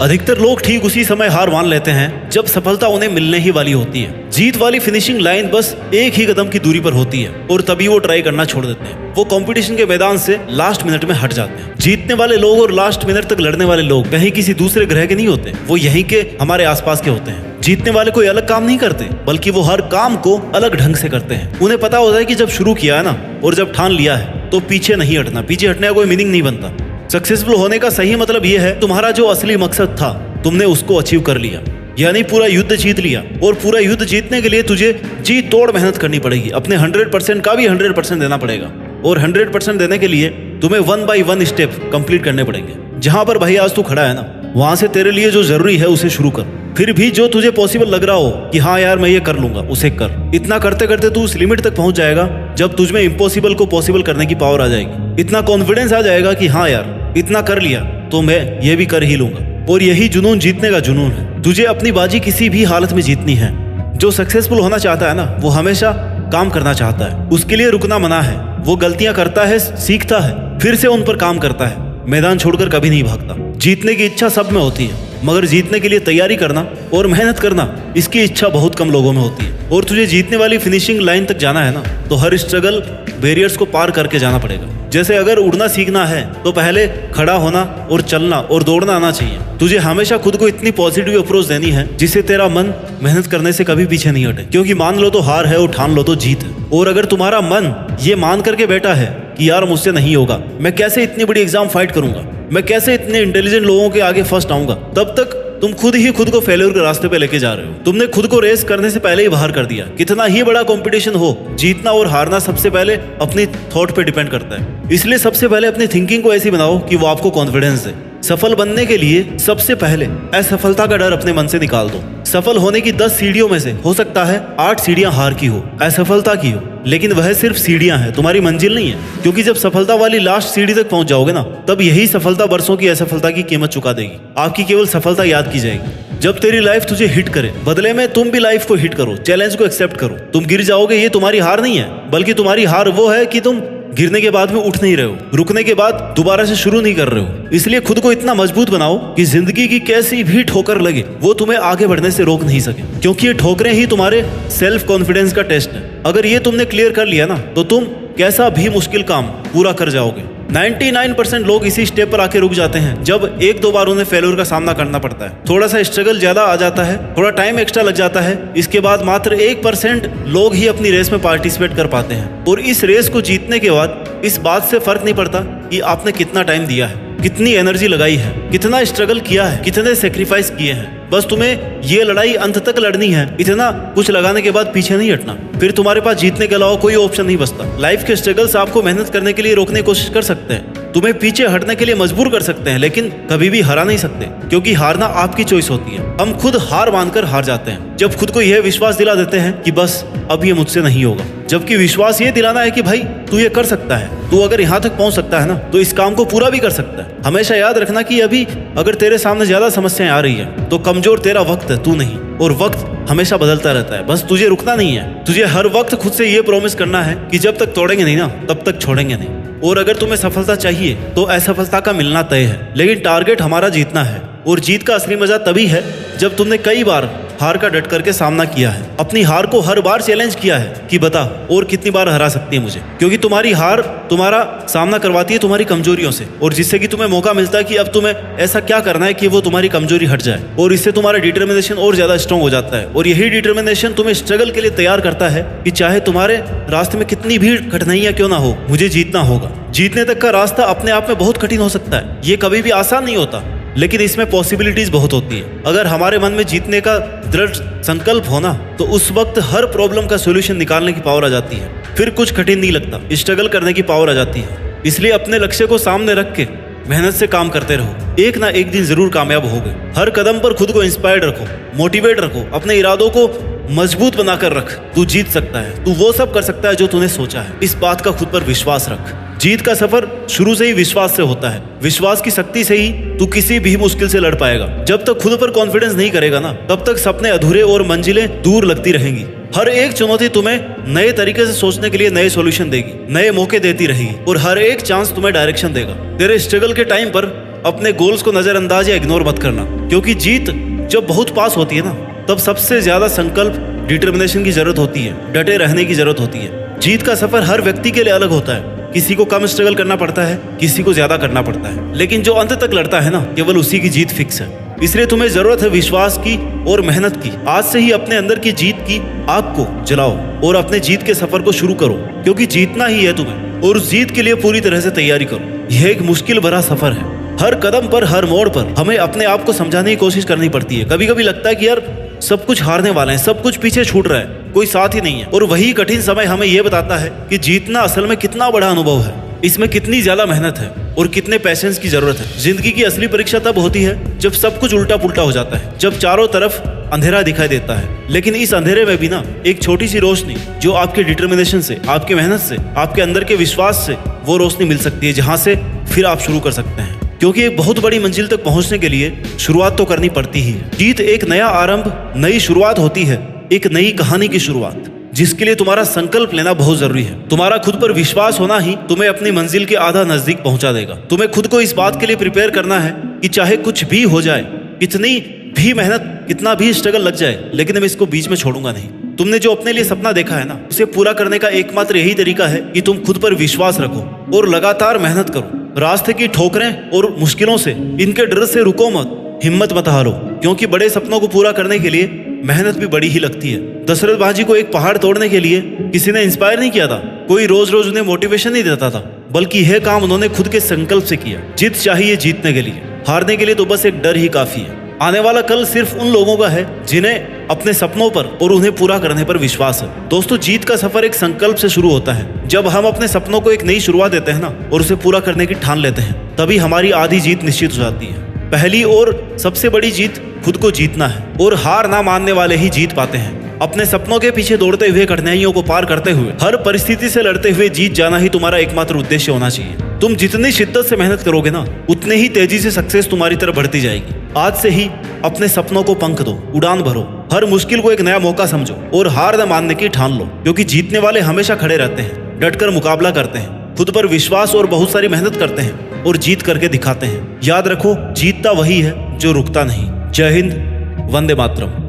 अधिकतर लोग ठीक उसी समय हार मान लेते हैं जब सफलता उन्हें मिलने ही वाली होती है। जीत वाली फिनिशिंग लाइन बस एक ही कदम की दूरी पर होती है और तभी वो ट्राई करना छोड़ देते हैं। वो कंपटीशन के मैदान से लास्ट मिनट में हट जाते हैं। जीतने वाले लोग और लास्ट मिनट तक लड़ने वाले लोग कहीं किसी दूसरे ग्रह के नहीं होते, वो यहीं के हमारे आसपास के होते हैं। जीतने वाले कोई अलग काम नहीं करते, बल्कि वो हर काम को अलग ढंग से करते हैं। उन्हें पता होता है कि जब शुरू किया है ना और जब ठान लिया है तो पीछे नहीं हटना। पीछे हटने का कोई मीनिंग नहीं बनता। सक्सेसफुल होने का सही मतलब ये है तुम्हारा जो असली मकसद था तुमने उसको अचीव कर लिया, यानी पूरा युद्ध जीत लिया। और पूरा युद्ध जीतने के लिए तुझे जी तोड़ मेहनत करनी पड़ेगी। अपने 100% का भी 100% देना पड़ेगा और 100% देने के लिए तुम्हें 1 by 1 स्टेप कंप्लीट करने पड़ेंगे। जहां पर भाई आज तू खड़ा है ना, वहां से तेरे लिए जो जरूरी है उसे शुरू कर। फिर भी जो तुझे पॉसिबल लग रहा हो कि हाँ यार मैं ये कर लूंगा, उसे कर। इतना करते करते तू उस लिमिट तक पहुंच जाएगा जब तुझमें इम्पॉसिबल को पॉसिबल करने की पावर आ जाएगी। इतना कॉन्फिडेंस आ जाएगा कि हाँ यार इतना कर लिया तो मैं ये भी कर ही लूंगा। और यही जुनून जीतने का जुनून है। तुझे अपनी बाजी किसी भी हालत में जीतनी है। जो सक्सेसफुल होना चाहता है ना, वो हमेशा काम करना चाहता है। उसके लिए रुकना मना है। वो गलतियां करता है, सीखता है, फिर से उन पर काम करता है। मैदान छोड़कर कभी नहीं भागता। जीतने की इच्छा सब में होती है, मगर जीतने के लिए तैयारी करना और मेहनत करना, इसकी इच्छा बहुत कम लोगों में होती है। और तुझे जीतने वाली फिनिशिंग लाइन तक जाना है ना, तो हर स्ट्रगल बैरियर्स को पार करके जाना पड़ेगा। जैसे अगर उड़ना सीखना है तो पहले खड़ा होना और चलना और दौड़ना आना चाहिए। तुझे हमेशा खुद को इतनी पॉजिटिव अप्रोच देनी है जिससे तेरा मन मेहनत करने से कभी पीछे नहीं हटे। क्योंकि मान लो तो हार है और ठान लो तो जीत है। और अगर तुम्हारा मन ये मान करके बैठा है कि यार मुझसे नहीं होगा, मैं कैसे इतनी बड़ी एग्जाम फाइट करूंगा, मैं कैसे इतने इंटेलिजेंट लोगों के आगे फर्स्ट आऊंगा, तब तक तुम खुद ही खुद को फेल्योर के रास्ते पे लेके जा रहे हो। तुमने खुद को रेस करने से पहले ही बाहर कर दिया। कितना ही बड़ा कंपटीशन हो, जीतना और हारना सबसे पहले अपनी थॉट पे डिपेंड करता है। इसलिए सबसे पहले अपनी थिंकिंग को ऐसी बनाओ कि वो आपको कॉन्फिडेंस दे। सफल बनने के लिए सबसे पहले असफलता का डर अपने मन से निकाल दो। सफल होने की 10 सीढ़ियों में से हो सकता है 8 सीढ़ियां हार की हो, असफलता की हो, लेकिन वह सिर्फ सीढ़ियां हैं, तुम्हारी मंजिल नहीं है। क्योंकि जब सफलता वाली लास्ट सीढ़ी तक पहुंच जाओगे ना, तब यही सफलता बरसों की असफलता की कीमत चुका देगी। आपकी केवल सफलता याद की जाएगी जब तेरी लाइफ तुझे हिट करे। बदले में तुम भी लाइफ को हिट करो, चैलेंज को एक्सेप्ट करो। तुम गिर जाओगे, ये तुम्हारी हार नहीं है, बल्कि तुम्हारी हार वो है कि तुम गिरने के बाद में उठ नहीं रहे हो, रुकने के बाद दोबारा से शुरू नहीं कर रहे हो। इसलिए खुद को इतना मजबूत बनाओ कि जिंदगी की कैसी भी ठोकर लगे वो तुम्हें आगे बढ़ने से रोक नहीं सके। क्योंकि ये ठोकरें ही तुम्हारे सेल्फ कॉन्फिडेंस का टेस्ट है। अगर ये तुमने क्लियर कर लिया ना, तो तुम कैसा भी मुश्किल काम पूरा कर जाओगे। 99% लोग इसी स्टेप पर आके रुक जाते हैं जब 1-2 बार उन्हें फेल्योर का सामना करना पड़ता है। थोड़ा सा स्ट्रगल ज्यादा आ जाता है, थोड़ा टाइम एक्स्ट्रा लग जाता है। इसके बाद मात्र 1% लोग ही अपनी रेस में पार्टिसिपेट कर पाते हैं। और इस रेस को जीतने के बाद इस बात से फर्क नहीं पड़ता कि आपने कितना टाइम दिया है, कितनी एनर्जी लगाई है, कितना स्ट्रगल किया है, कितने सेक्रीफाइस किए हैं। बस तुम्हें ये लड़ाई अंत तक लड़नी है। इतना कुछ लगाने के बाद पीछे नहीं हटना। फिर तुम्हारे पास जीतने के अलावा कोई ऑप्शन नहीं बचता। लाइफ के स्ट्रगल्स आपको मेहनत करने के लिए रोकने की कोशिश कर सकते हैं, तुम्हें पीछे हटने के लिए मजबूर कर सकते हैं, लेकिन कभी भी हरा नहीं सकते। क्योंकि हारना आपकी चॉइस होती है। हम खुद हार मानकर हार जाते हैं जब खुद को यह विश्वास दिला देते हैं कि बस अब ये मुझसे नहीं होगा। जबकि विश्वास ये दिलाना है कि भाई तू ये कर सकता है, तू अगर यहाँ तक पहुंच सकता है ना, तो इस काम को पूरा भी कर सकता है। हमेशा याद रखना कि अभी अगर तेरे सामने ज्यादा समस्याएं आ रही है तो कमजोर तेरा वक्त है, तू नहीं। और वक्त हमेशा बदलता रहता है, बस तुझे रुकना नहीं है। तुझे हर वक्त खुद से ये प्रॉमिस करना है कि जब तक तोड़ेंगे नहीं ना, तब तक छोड़ेंगे नहीं। और अगर तुम्हें सफलता चाहिए तो असफलता का मिलना तय है, लेकिन टारगेट हमारा जीतना है। और जीत का असली मजा तभी है जब तुमने कई बार हार का डट करके सामना किया है, अपनी हार को हर बार चैलेंज किया है कि बता और कितनी बार हरा सकती है मुझे। क्योंकि तुम्हारी हार तुम्हारा सामना करवाती है तुम्हारी कमजोरियों से, और जिससे कि तुम्हें मौका मिलता है कि अब तुम्हें ऐसा क्या करना है कि वो तुम्हारी कमजोरी हट जाए। और इससे तुम्हारा डिटर्मिनेशन और ज्यादा स्ट्रांग हो जाता है। और यही डिटर्मिनेशन तुम्हें स्ट्रगल के लिए तैयार करता है कि चाहे तुम्हारे रास्ते में कितनी भी कठिनाइयां क्यों ना हो, मुझे जीतना होगा। जीतने तक का रास्ता अपने आप में बहुत कठिन हो सकता है, ये कभी भी आसान नहीं होता, लेकिन इसमें पॉसिबिलिटीज बहुत होती है। अगर हमारे मन में जीतने का दृढ़ संकल्प होना, तो उस वक्त हर प्रॉब्लम का सॉल्यूशन निकालने की पावर आ जाती है। फिर कुछ कठिन नहीं लगता, स्ट्रगल करने की पावर आ जाती है। इसलिए अपने लक्ष्य को सामने रख के मेहनत से काम करते रहो, एक ना एक दिन जरूर कामयाब होगे। हर कदम पर खुद को इंस्पायर्ड रखो, मोटिवेट रखो, अपने इरादों को मजबूत बनाकर रख। तू जीत सकता है, तू वो सब कर सकता है जो तूने सोचा है। इस बात का खुद पर विश्वास रख। जीत का सफर शुरू से ही विश्वास से होता है। विश्वास की शक्ति से ही तू किसी भी मुश्किल से लड़ पाएगा। जब तक खुद पर कॉन्फिडेंस नहीं करेगा ना, तब तक सपने अधूरे और मंजिलें दूर लगती रहेंगी। हर एक चुनौती तुम्हें नए तरीके से सोचने के लिए नए सॉल्यूशन देगी, नए मौके देती रहेगी, और हर एक चांस तुम्हें डायरेक्शन देगा। तेरे स्ट्रगल के टाइम पर अपने गोल्स को नजरअंदाज या इग्नोर मत करना। क्योंकि जीत जब बहुत पास होती है ना, तब सबसे ज्यादा संकल्प, डिटर्मिनेशन की जरूरत होती है, डटे रहने की जरूरत होती है। जीत का सफर हर व्यक्ति के लिए अलग होता है। किसी को कम स्ट्रगल करना पड़ता है, किसी को ज्यादा करना पड़ता है, लेकिन जो अंत तक लड़ता है ना, केवल उसी की जीत फिक्स है। इसलिए तुम्हें जरूरत है विश्वास की और मेहनत की। आज से ही अपने अंदर की जीत की आग को जलाओ और अपने जीत के सफर को शुरू करो, क्योंकि जीतना ही है तुम्हें, और उस जीत के लिए पूरी तरह से तैयारी करो। यह एक मुश्किल भरा सफर है। हर कदम पर, हर मोड़ पर हमें अपने आप को समझाने की कोशिश करनी पड़ती है। कभी कभी लगता है कि यार सब कुछ हारने वाले हैं, सब कुछ पीछे छूट रहा है, कोई साथ ही नहीं है। और वही कठिन समय हमें यह बताता है कि जीतना असल में कितना बड़ा अनुभव है, इसमें कितनी ज्यादा मेहनत है और कितने पेशेंस की जरूरत है। जिंदगी की असली परीक्षा तब होती है जब सब कुछ उल्टा पुल्टा हो जाता है, जब चारों तरफ अंधेरा दिखाई देता है, लेकिन इस अंधेरे में भी ना एक छोटी सी रोशनी, जो आपके डिटर्मिनेशन से, आपके मेहनत से, आपके अंदर के विश्वास से, वो रोशनी मिल सकती है, जहां से फिर आप शुरू कर सकते हैं। क्योंकि एक बहुत बड़ी मंजिल तक पहुंचने के लिए शुरुआत तो करनी पड़ती ही है। जीत एक नया आरंभ, नई शुरुआत होती है, एक नई कहानी की शुरुआत, जिसके लिए तुम्हारा संकल्प लेना बहुत जरूरी है। तुम्हारा खुद पर विश्वास होना ही तुम्हें अपनी मंजिल के आधा नजदीक पहुंचा देगा। तुम्हें खुद को इस बात के लिए प्रिपेयर करना है कि चाहे कुछ भी हो जाए, कितनी भी मेहनत, कितना भी स्ट्रगल लग जाए, लेकिन मैं इसको बीच में छोड़ूंगा नहीं। तुमने जो अपने लिए सपना देखा है ना, उसे पूरा करने का एकमात्र यही तरीका है कि तुम खुद पर विश्वास रखो और लगातार मेहनत करो। रास्ते की ठोकरें और मुश्किलों से, इनके डर से रुको मत, हिम्मत मत हारो, क्योंकि बड़े सपनों को पूरा करने के लिए मेहनत भी बड़ी ही लगती है। दशरथ बाजी को एक पहाड़ तोड़ने के लिए किसी ने इंस्पायर नहीं किया था, कोई रोज रोज उन्हें मोटिवेशन नहीं देता था, बल्कि यह काम उन्होंने खुद के संकल्प से किया। जीत चाहिए जीतने के लिए, हारने के लिए तो बस एक डर ही काफी है। आने वाला कल सिर्फ उन लोगों का है जिन्हें अपने सपनों पर और उन्हें पूरा करने पर विश्वास है। दोस्तों, जीत का सफर एक संकल्प से शुरू होता है। जब हम अपने सपनों को एक नई शुरुआत देते हैं ना, और उसे पूरा करने की ठान लेते हैं, तभी हमारी आधी जीत निश्चित हो जाती है। पहली और सबसे बड़ी जीत खुद को जीतना है, और हार ना मानने वाले ही जीत पाते हैं। अपने सपनों के पीछे दौड़ते हुए, कठिनाइयों को पार करते हुए, हर परिस्थिति से लड़ते हुए जीत जाना ही तुम्हारा एकमात्र उद्देश्य होना चाहिए। तुम जितनी शिद्दत से मेहनत करोगे ना, उतने ही तेजी से सक्सेस तुम्हारी तरफ बढ़ती जाएगी। आज से ही अपने सपनों को पंख दो, उड़ान भरो, हर मुश्किल को एक नया मौका समझो और हार न मानने की ठान लो, क्योंकि जीतने वाले हमेशा खड़े रहते हैं, डटकर मुकाबला करते हैं, खुद पर विश्वास और बहुत सारी मेहनत करते हैं और जीत करके दिखाते हैं। याद रखो, जीतता वही है जो रुकता नहीं। जय हिंद, वंदे मातरम।